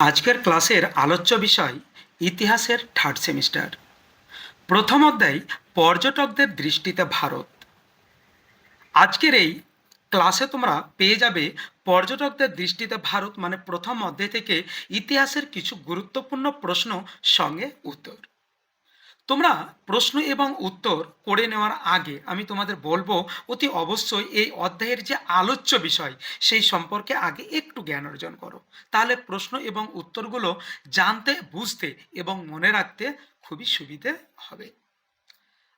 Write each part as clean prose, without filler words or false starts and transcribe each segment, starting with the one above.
আজকের ক্লাসের আলোচ্য বিষয় ইতিহাসের থার্ড সেমিস্টার। প্রথম অধ্যায় পর্যটকদের দৃষ্টিতে ভারত। আজকের এই ক্লাসে তোমরা পেয়ে যাবে পর্যটকদের দৃষ্টিতে ভারত মানে প্রথম অধ্যায় থেকে ইতিহাসের কিছু গুরুত্বপূর্ণ প্রশ্ন সঙ্গে উত্তর। তোমরা প্রশ্ন এবং উত্তর করে নেওয়ার আগে আমি তোমাদের বলবো অতি অবশ্যই এই অধ্যায়ের যে আলোচ্য বিষয় সেই সম্পর্কে আগে একটু জ্ঞান অর্জন করো, তাহলে প্রশ্ন এবং উত্তরগুলো জানতে, বুঝতে এবং মনে রাখতে খুবই সুবিধে হবে।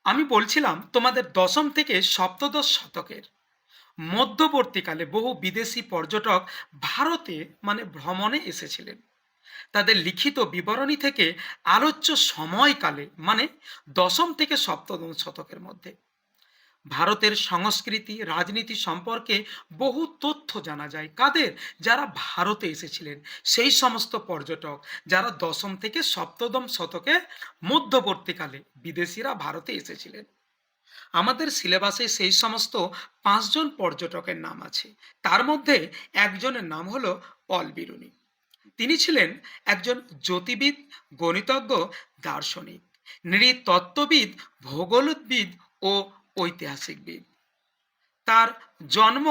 আমি বলছিলাম তোমাদের দশম থেকে সপ্তদশ শতকের মধ্যবর্তীকালে বহু বিদেশি পর্যটক ভারতে মানে ভ্রমণে এসেছিলেন। তাদের লিখিত বিবরণী থেকে আলোচ্য সময়কালে মানে দশম থেকে সপ্তদশ শতকের মধ্যে ভারতের সংস্কৃতি রাজনীতি সম্পর্কে বহু তথ্য জানা যায়। কাদের? যারা ভারতে এসেছিলেন, সেই সমস্ত পর্যটক যারা দশম থেকে সপ্তদশ শতকে মধ্যবর্তীকালে বিদেশিরা ভারতে এসেছিলেন। আমাদের সিলেবাসে সেই সমস্ত 5 জন পর্যটকের নাম আছে। তার মধ্যে একজনের নাম হলো পল বিরুনি। তিনি ছিলেন একজন জ্যোতির্বিদ, গণিতজ্ঞ, দার্শনিক, নৃতত্ত্ববিদ, ভূগোলবিদ ও ঐতিহাসিকবিদ। তার জন্ম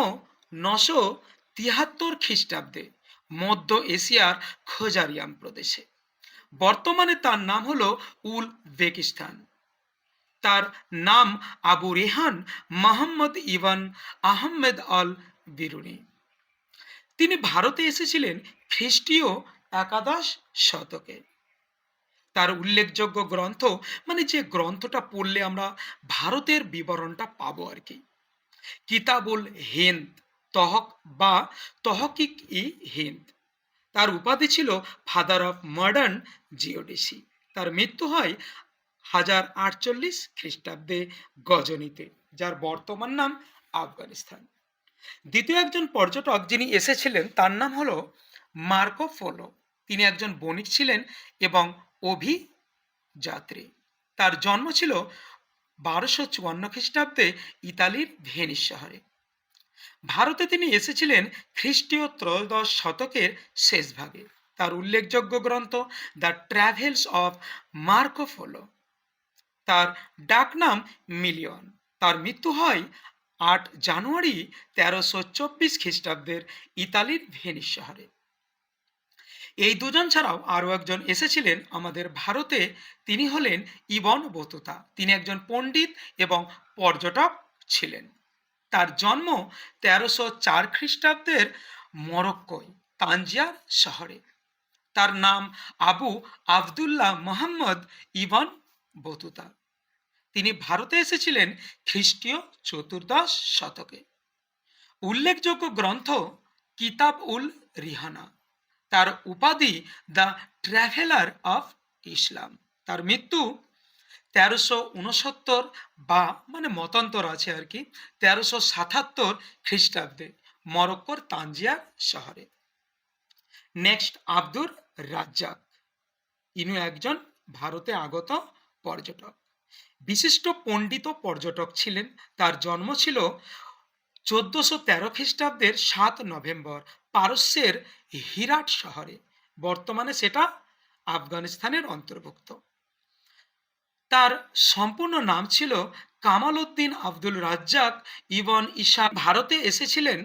973 খ্রিস্টাব্দে মধ্য এশিয়ার খোজারিয়াম প্রদেশে। বর্তমানে তার নাম হলো উজবেকিস্তান। তার নাম আবু রেহান মোহাম্মদ ইবন আহমেদ আল বিরুনি। তিনি ভারতে এসেছিলেন খ্রিস্টীয় একাদশ শতকে। তার উল্লেখযোগ্য গ্রন্থ মানে যে গ্রন্থটা পড়লে আমরা ভারতের বিবরণটা পাবো আর কি, কিতাবুল হিন্দ তহক বা তহকিক ই হিন্দ। তার উপাধি ছিল ফাদার অফ মডার্ন জিওডেসি। তার মৃত্যু হয় 1048 খ্রিস্টাব্দে গজনীতে, যার বর্তমান নাম আফগানিস্তান। দ্বিতীয় একজন পর্যটক যিনি এসেছিলেন তার নাম হলো মার্কো পোলো। তিনি একজন বণিক ছিলেন এবং অভিযাত্রী। তার জন্ম ছিল 1254 খ্রিস্টাব্দে ইতালির ভেনিস শহরে। ভারতে তিনি এসেছিলেন খ্রিস্টীয় ত্রয়োদশ শতকের শেষ ভাগে। তার উল্লেখযোগ্য গ্রন্থ the travels of Marco polo. তার ডাকনাম মিলিয়ন। তার মৃত্যু হয় 8 জানুয়ারি 1324 খ্রিস্টাব্দের ইতালির ভেনিস শহরে। এই দুজন ছাড়াও আরও একজন এসেছিলেন আমাদের ভারতে। তিনি হলেন ইবন বতুতা। তিনি একজন পণ্ডিত এবং পর্যটক ছিলেন। তার জন্ম 1304 খ্রিস্টাব্দের মরক্কোয় তানজিয়ার শহরে। তার নাম আবু আবদুল্লাহ মোহাম্মদ ইবন বতুতা। তিনি ভারতে এসেছিলেন খ্রিস্টীয় চতুর্দশ শতকে। উল্লেখযোগ্য গ্রন্থ কিতাব উল রিহানা। তার উপাধি দ্য ট্রাভেলার অফ ইসলাম। তার মৃত্যু 1369 বা মানে মতান্তর আছে আর কি 1377 খ্রিস্টাব্দে মরক্কোর তানজিয়ার শহরে। নেক্সট আব্দুর রাজ্জাক। ইনি একজন ভারতে আগত পর্যটক, বিশিষ্ট পণ্ডিত পর্যটক ছিলেন। তার জন্ম ছিল 1413 খ্রিস্টাব্দের 7 নভেম্বর পারস্যের হিরাট শহরে। বর্তমানে সেটা আফগানিস্তানের অন্তর্ভুক্ত। তার সম্পূর্ণ নাম ছিল কামাল উদ্দিন আব্দুল রাজ্জাক ইবন ঈশা। ভারতে এসেছিলেন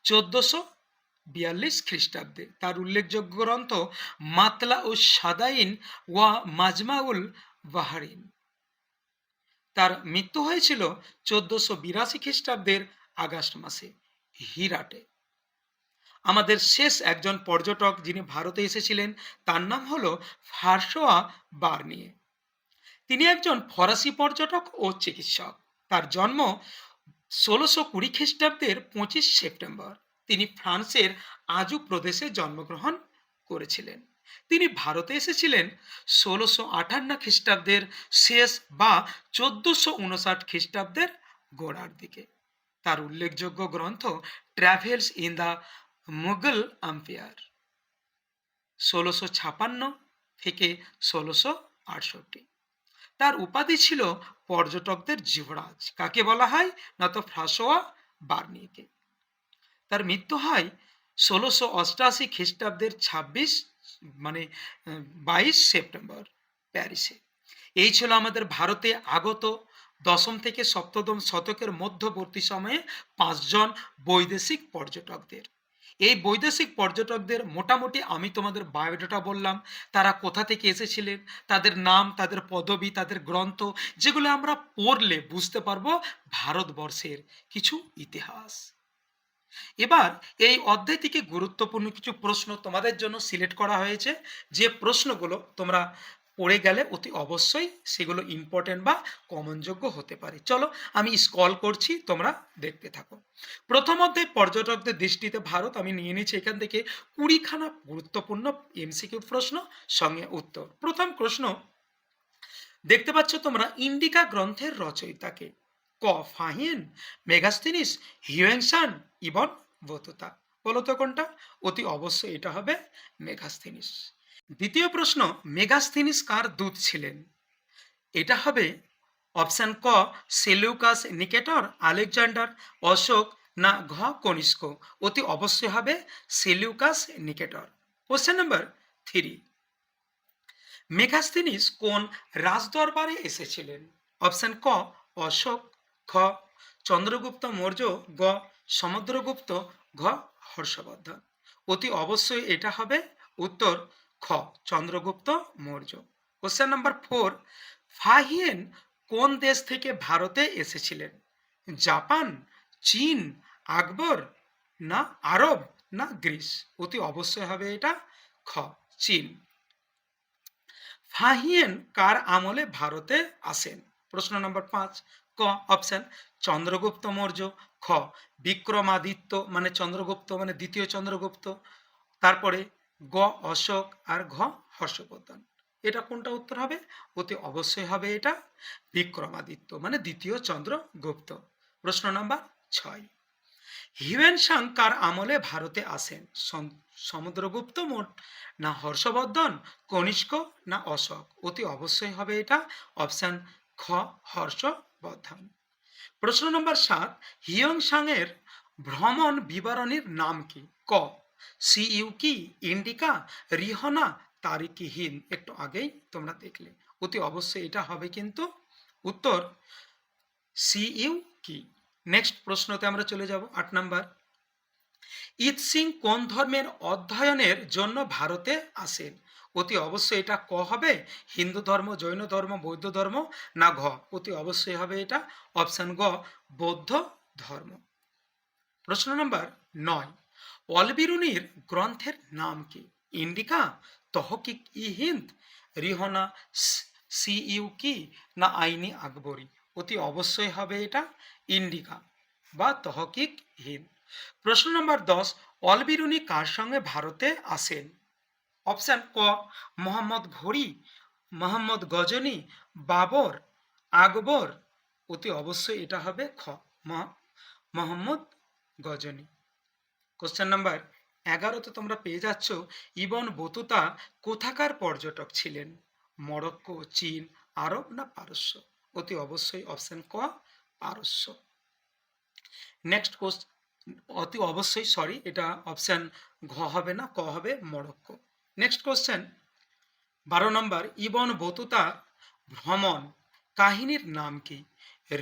1442 খ্রিস্টাব্দে। তার উল্লেখযোগ্য গ্রন্থ মাতলা ও সাদাইন ওয়া মাজমাউল বাহারিন। তার মৃত্যু হয়েছিল 1482 খ্রিস্টাব্দের আগস্ট মাসে হিরাটে। আমাদের শেষ একজন পর্যটক যিনি ভারতে এসেছিলেন তার নাম হলো ফ্রাঁসোয়া বার্নিয়ে। তিনি একজন ফরাসি পর্যটক ও চিকিৎসক। তার জন্ম 1620 খ্রিস্টাব্দের 25 সেপ্টেম্বর। তিনি ফ্রান্সের আজু প্রদেশে জন্মগ্রহণ করেছিলেন। তিনি ভারতে এসেছিলেন 1658 খ্রিস্টাব্দের শেষ বা 1459 খ্রিস্টাব্দের গোড়ার দিকে। তার উল্লেখযোগ্য গ্রন্থ travels in the Mughal empire 1656 থেকে 1668। তার উপাধি ছিল পর্যটকদের যুবরাজ। কাকে বলা হয়? না তো ফ্রাঁসোয়া বার্নিয়েকে। তার মৃত্যু হয় 1688 খ্রিস্টাব্দের 26 মানে 22 সেপ্টেম্বর প্যারিসে। এই ছিল আমাদের ভারতে আগত দশম থেকে সপ্তদশ শতকের মধ্যবর্তী সময়ে 5 জন বৈদেশিক পর্যটকদের। এই বৈদেশিক পর্যটকদের মোটামুটি আমি তোমাদের বায়োডাটা বললাম, তারা কোথা থেকে এসেছিলেন, তাদের নাম, তাদের পদবি, তাদের গ্রন্থ, যেগুলো আমরা পড়লে বুঝতে পারবো ভারতবর্ষের কিছু ইতিহাস। এবার এই অধ্যায় থেকে গুরুত্বপূর্ণ কিছু প্রশ্ন তোমাদের জন্য সিলেক্ট করা হয়েছে, যে প্রশ্নগুলো তোমরা পড়ে গেলে অতি অবশ্যই সেগুলো ইম্পর্টেন্ট বা কমনযোগ্য হতে পারে। চলো আমি স্ক্রল করছি, তোমরা দেখতে থাকো। প্রথম অধ্যায় পর্যটকদের দৃষ্টিতে ভারত, আমি নিয়ে নিচ্ছি এখান থেকে 20খানা গুরুত্বপূর্ণ এমসিকিউ প্রশ্ন সঙ্গে উত্তর। প্রথম প্রশ্ন দেখতে পাচ্ছ তোমরা, ইন্ডিকা গ্রন্থের রচয়িতাকে? ক ফাহিয়েন, মেগাস্তিনিস, হিউয়েনসান, ইবন বতুতা। বলো তো কোনটা? অতি অবশ্যই এটা হবে মেগাস্তিনিস। দ্বিতীয় প্রশ্ন, মেগাস্তিনিস কার দূত ছিলেন? এটা হবে অপশন ক সেলিউকাস নিকেটর, আলেকজান্ডার, অশোক, না ঘ কনিষ্ক। অতি অবশ্যই হবে সেলিউকাস নিকেটর। কোশ্চেন নাম্বার 3, মেগাস্তিনিস কোন রাজদরবারে এসেছিলেন? অপশন ক অশোক, খ চন্দ্রগুপ্ত মৌর্য, গ সমুদ্রগুপ্ত, ঘ হর্ষবর্ধন। অতি অবশ্যই এটা হবে উত্তর খ Chandragupta Maurya. Question number 4, Fa-Hien কোন দেশ থেকে ভারতে এসেছিলেন? জাপান, চীন, আকবর, না আরব, না গ্রিস। অতি অবশ্যই হবে এটা খ চীন। ফাহিয়েন কার আমলে ভারতে আসেন? প্রশ্ন নম্বর 5, ক অপশন চন্দ্রগুপ্ত মৌর্য, খ বিক্রমাদিত্য মানে চন্দ্রগুপ্ত মানে দ্বিতীয় চন্দ্রগুপ্ত, তারপরে গ অশোক, আর ঘ হর্ষবর্ধন। এটা কোনটা উত্তর হবে? অতি অবশ্যই হবে এটা বিক্রমাদিত্য মানে দ্বিতীয় চন্দ্রগুপ্ত। প্রশ্ন নম্বর 6, হিউয়েন সাং কার আমলে ভারতে আসেন? সমুদ্রগুপ্ত না হর্ষবর্ধন, কনিষ্ক, না অশোক। অতি অবশ্যই হবে এটা অপশন খ হর্ষবর্ধন। প্রশ্ন নম্বর 7, হিউয়েন সাং এর ভ্রমণ বিবরণীর নাম কি? ক সিইউকি, ইন্ডিকা, রিহনা, তারিকি হিন্দ। একটু আগেই তোমরা দেখলে। অতি অবশ্যই এটা হবে কিন্তু উত্তর সিইউকি। নেক্সট প্রশ্নতে আমরা চলে যাব 8 নাম্বার, ইত সিং কোন ধর্মের অধ্যয়নের জন্য ভারতে আসেন? অতি অবশ্যই এটা ক হবে হিন্দু ধর্ম, জৈন ধর্ম, বৌদ্ধ ধর্ম, না ঘ? অতি অবশ্যই হবে এটা অপশন গ বৌদ্ধ ধর্ম। প্রশ্ন নম্বর 9, অলবিরুনির গ্রন্থের নাম কি? ইন্ডিকা, তহকিক ই হিন্দ, রিহনা, সিইউকি, না আইনি আকবরী। অতি অবশ্যই হবে এটা ইন্ডিকা বা তহকিক হিন্দ। প্রশ্ন নম্বর 10, অলবিরুনি কার সঙ্গে ভারতে আসেন? অপশন ক মোহাম্মদ ঘুরি, মোহাম্মদ গজনী, বাবর, আকবর। অতি অবশ্যই এটা হবে খ মোহাম্মদ গজনী। কোশ্চেন নাম্বার 11তে তোমরা পেয়ে যাচ্ছ, ইবন বতুতা কোথাকার পর্যটক ছিলেন? মরক্কো, চীন, আরব, না পারস্য? অতি অবশ্যই অপশন ক পারস্য। নেক্সট কোশ্চেন, অতি অবশ্যই সরি এটা অপশন ঘ হবে না, ক হবে মরক্কো। নেক্সট কোশ্চেন 12 নম্বর, ইবন বতুতা ভ্রমণ কাহিনীর নাম কি?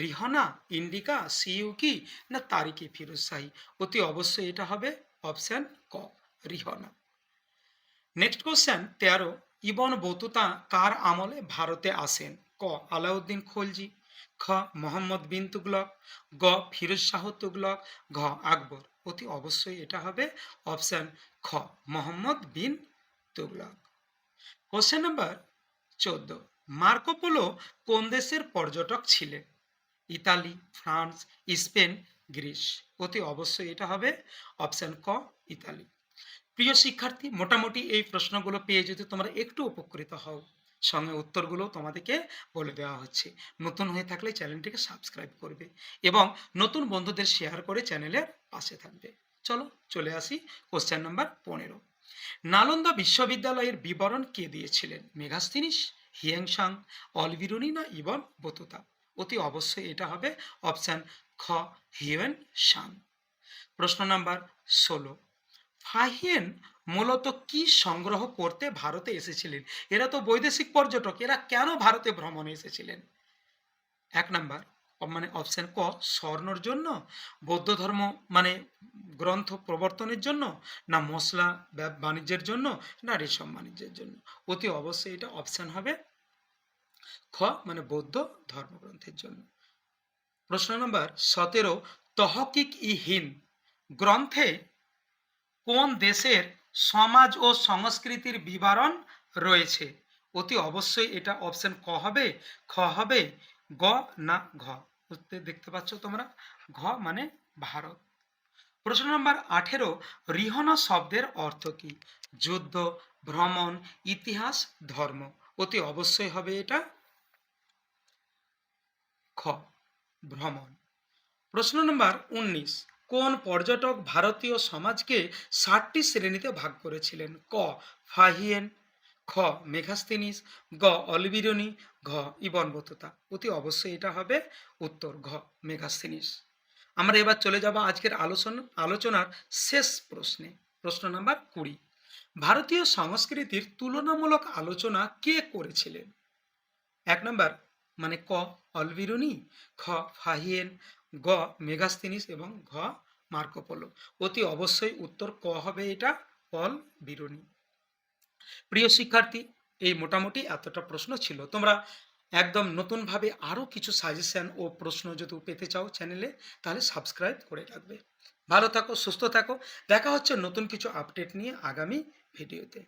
রিহনা, ইন্ডিকা, সিইউকি, না তারিকি ফিরোজ শাহী? অতি অবশ্যই এটা হবে অপশন ক রিহনা। নেক্সট কোশ্চেন 13, ইবন বতুতা কার আমলে ভারতে আসেন? ক আলাউদ্দিন খলজি, খ মোহাম্মদ বিন তুগলক, গ ফিরোজ শাহ তুগলক, ঘ আকবর। অতি অবশ্যই এটা হবে অপশন খ Mohammad bin Tughlaq. Question number 14, Marco Polo কোন দেশের পর্যটক ছিলেন? Italy, France, Spain, Greece. অতি অবশ্যই এটা হবে অপশন ক ইতালি। প্রিয় শিক্ষার্থী, মোটামুটি এই প্রশ্নগুলো পেয়ে যদি তোমরা একটু উপকৃত হও, সঙ্গে উত্তরগুলো তোমাদেরকে বলে দেওয়া হচ্ছে। নতুন হয়ে থাকলে চ্যানেলটিকে সাবস্ক্রাইব করবে এবং নতুন বন্ধুদের শেয়ার করে চ্যানেলের পাশে থাকবে। চলো চলে আসি কোশ্চেন নাম্বার 15, নালন্দা বিশ্ববিদ্যালয়ের বিবরণ কে দিয়েছিলেন? মেগাস্তিনিস, হিউয়েন সাং, অলবিরুনি, না ইবন বতুতা? অতি অবশ্যই এটা হবে অপশন খ হিউয়েন সাং। প্রশ্ন নাম্বার 16, ফাহিয়েন মূলত কি সংগ্রহ করতে ভারতে এসেছিলেন? এরা তো বৈদেশিক পর্যটক, এরা কেন ভারতে ভ্রমণে এসেছিলেন? ১ নাম্বার মানে অপশন ক, স্বর্ণর জন্য, বৌদ্ধ ধর্ম মানে গ্রন্থ প্রবর্তনের জন্য, না মশলা বাণিজ্যের জন্য, না রেশম বাণিজ্যের জন্য। অতি অবশ্যই এটা অপশন হবে খ, মানে বৌদ্ধ ধর্মগ্রন্থের জন্য। প্রশ্ন নম্বর ১৭, তহকিক ই হিন্দ গ্রন্থে কোন দেশের সমাজ ও সংস্কৃতির বিবরণ রয়েছে? অতি অবশ্যই এটা অপশন ক হবে, খ হবে, গ না ঘ। উত্তর দেখতে পাচ্ছ তোমরা, ঘ মানে ভারত। প্রশ্ন নম্বর ১৮, রিহন শব্দের অর্থ কি? যুদ্ধ, ভ্রমণ, ইতিহাস, ধর্ম। অতি অবশ্যই হবে এটা খ, ভ্রমণ। প্রশ্ন নম্বর ১৯, কোন পর্যটক ভারতীয় সমাজকে ৭টি শ্রেণীতে ভাগ করেছিলেন? ক ফাহিয়েন, খ মেঘাস্তিনিস, গ অলবিরনি, ঘ ইবন বতুতা। অতি অবশ্যই এটা হবে উত্তর ঘ মেঘাস্তিনিস। আমরা এবার চলে যাব আজকের আলোচনার শেষ প্রশ্নে। প্রশ্ন নাম্বার ২০, ভারতীয় সংস্কৃতির তুলনামূলক আলোচনা কে করেছিলেন? ১ নাম্বার মানে ক অলবিরুনি, খ ফাহিয়েন, গ মেগাস্তিনিস এবং ঘ মার্কোপোলো। অতি অবশ্যই উত্তর ক হবে এটা অল বিরুনি। প্রিয় শিক্ষার্থী, এই মোটামুটি এতটা প্রশ্ন ছিল। তোমরা একদম নতুনভাবে আরও কিছু সাজেশন ও প্রশ্ন যদি পেতে চাও চ্যানেলে, তাহলে সাবস্ক্রাইব করে রাখবে। ভালো থাকো, সুস্থ থাকো। দেখা হচ্ছে নতুন কিছু আপডেট নিয়ে আগামী ভিডিওতে।